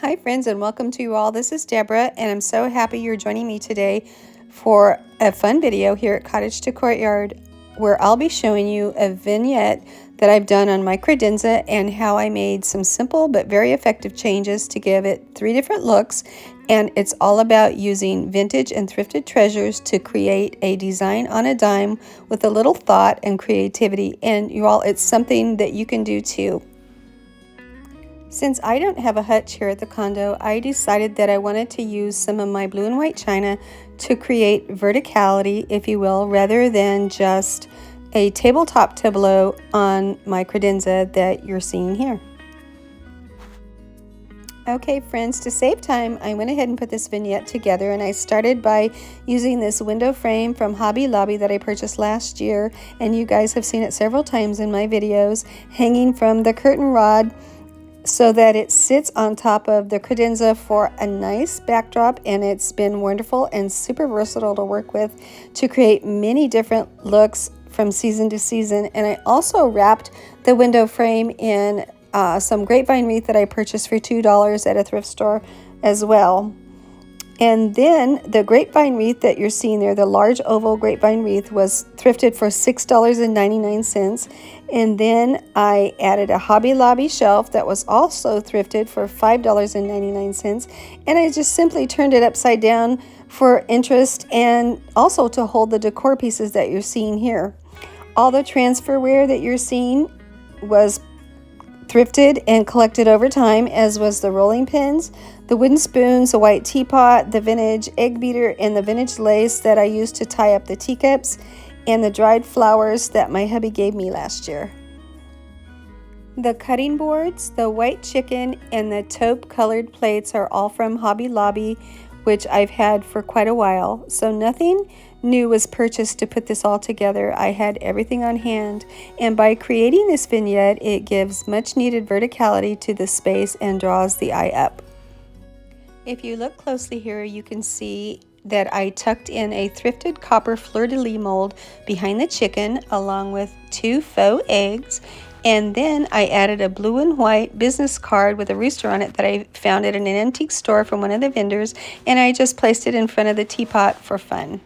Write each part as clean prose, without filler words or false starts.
Hi friends, and welcome to you all. This is Deborah, and I'm so happy you're joining me today for a fun video here at Cottage to Courtyard, where I'll be showing you a vignette that I've done on my credenza and how I made some simple but very effective changes to give it 3 different looks. And it's all about using vintage and thrifted treasures to create a design on a dime with a little thought and creativity. And you all, it's something that you can do too. Since I don't have a hutch here at the condo, I decided that I wanted to use some of my blue and white china to create verticality, if you will, rather than just a tabletop tableau on my credenza that you're seeing here. Okay friends, to save time, I went ahead and put this vignette together, and I started by using this window frame from Hobby Lobby that I purchased last year, and you guys have seen it several times in my videos, hanging from the curtain rod so that it sits on top of the credenza for a nice backdrop. And it's been wonderful and super versatile to work with to create many different looks from season to season. And I also wrapped the window frame in some grapevine wreath that I purchased for $2 at a thrift store as well. And then the grapevine wreath that you're seeing there, the large oval grapevine wreath, was thrifted for $6.99. And then I added a Hobby Lobby shelf that was also thrifted for $5.99. And I just simply turned it upside down for interest and also to hold the decor pieces that you're seeing here. All the transferware that you're seeing was thrifted and collected over time, as was the rolling pins, the wooden spoons, the white teapot, the vintage egg beater, and the vintage lace that I used to tie up the teacups, and the dried flowers that my hubby gave me last year. The cutting boards, the white chicken, and the taupe colored plates are all from Hobby Lobby, which I've had for quite a while. So nothing new was purchased to put this all together. I had everything on hand, and by creating this vignette, it gives much needed verticality to the space and draws the eye up. If you look closely here, you can see that I tucked in a thrifted copper fleur-de-lis mold behind the chicken, along with 2 faux eggs. And then I added a blue and white business card with a rooster on it that I found at an antique store from one of the vendors, and I just placed it in front of the teapot for fun.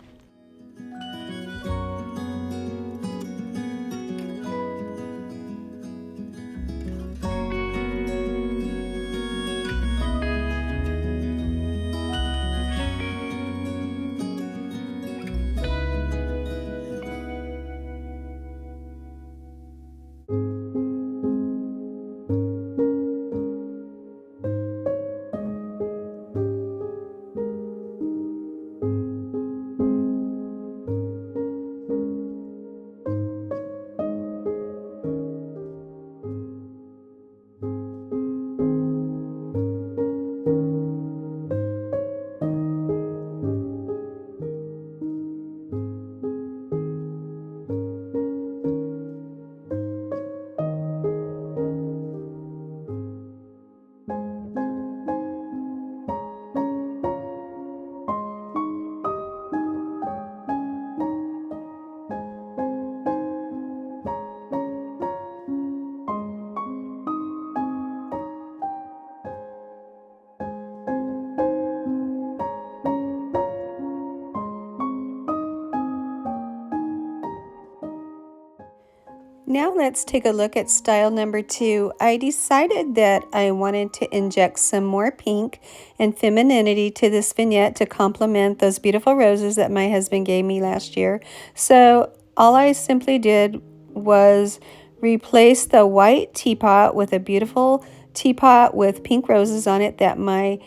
Now let's take a look at style number 2. I decided that I wanted to inject some more pink and femininity to this vignette to complement those beautiful roses that my husband gave me last year. So all I simply did was replace the white teapot with a beautiful teapot with pink roses on it that my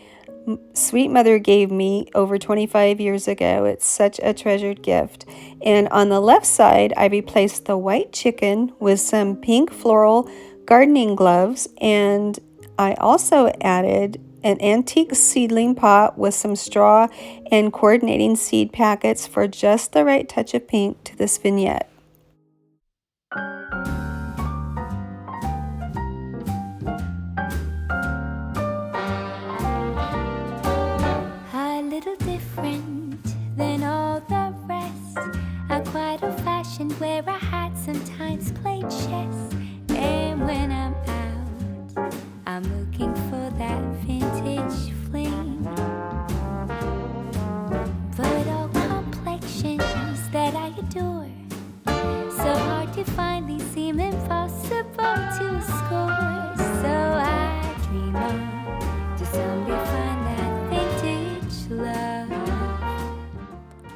sweet mother gave me over 25 years ago. It's such a treasured gift. And on the left side, I replaced the white chicken with some pink floral gardening gloves, and I also added an antique seedling pot with some straw and coordinating seed packets for just the right touch of pink to this vignette. Where I had sometimes played chess, and when I'm out, I'm looking for that vintage vintage flame. But all complexions that I adore, so hard to find, these seem impossible to score. So I dream on to someday find that vintage love.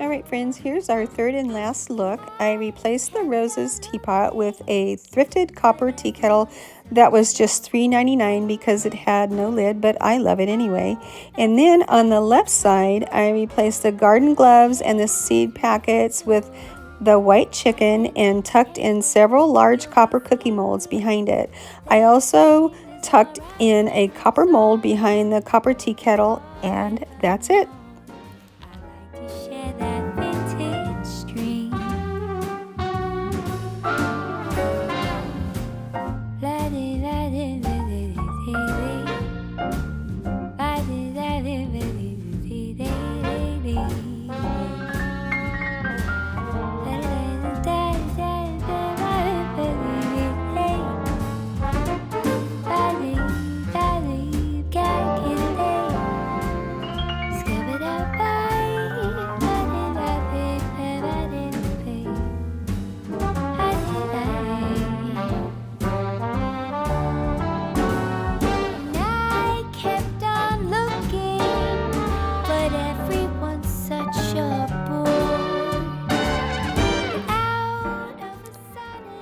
Alright friends, here's our third and last look. I replaced the Roses teapot with a thrifted copper tea kettle that was just $3.99 because it had no lid, but I love it anyway. And then on the left side, I replaced the garden gloves and the seed packets with the white chicken and tucked in several large copper cookie molds behind it. I also tucked in a copper mold behind the copper tea kettle, and that's it. Share that vintage dream.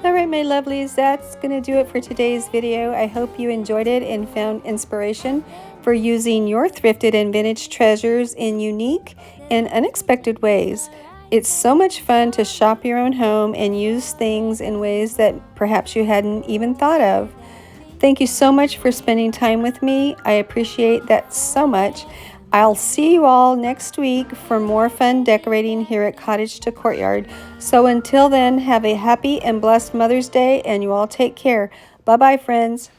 Alright my lovelies, that's going to do it for today's video. I hope you enjoyed it and found inspiration for using your thrifted and vintage treasures in unique and unexpected ways. It's so much fun to shop your own home and use things in ways that perhaps you hadn't even thought of. Thank you so much for spending time with me. I appreciate that so much. I'll see you all next week for more fun decorating here at Cottage to Courtyard. So until then, have a happy and blessed Mother's Day, and you all take care. Bye-bye, friends.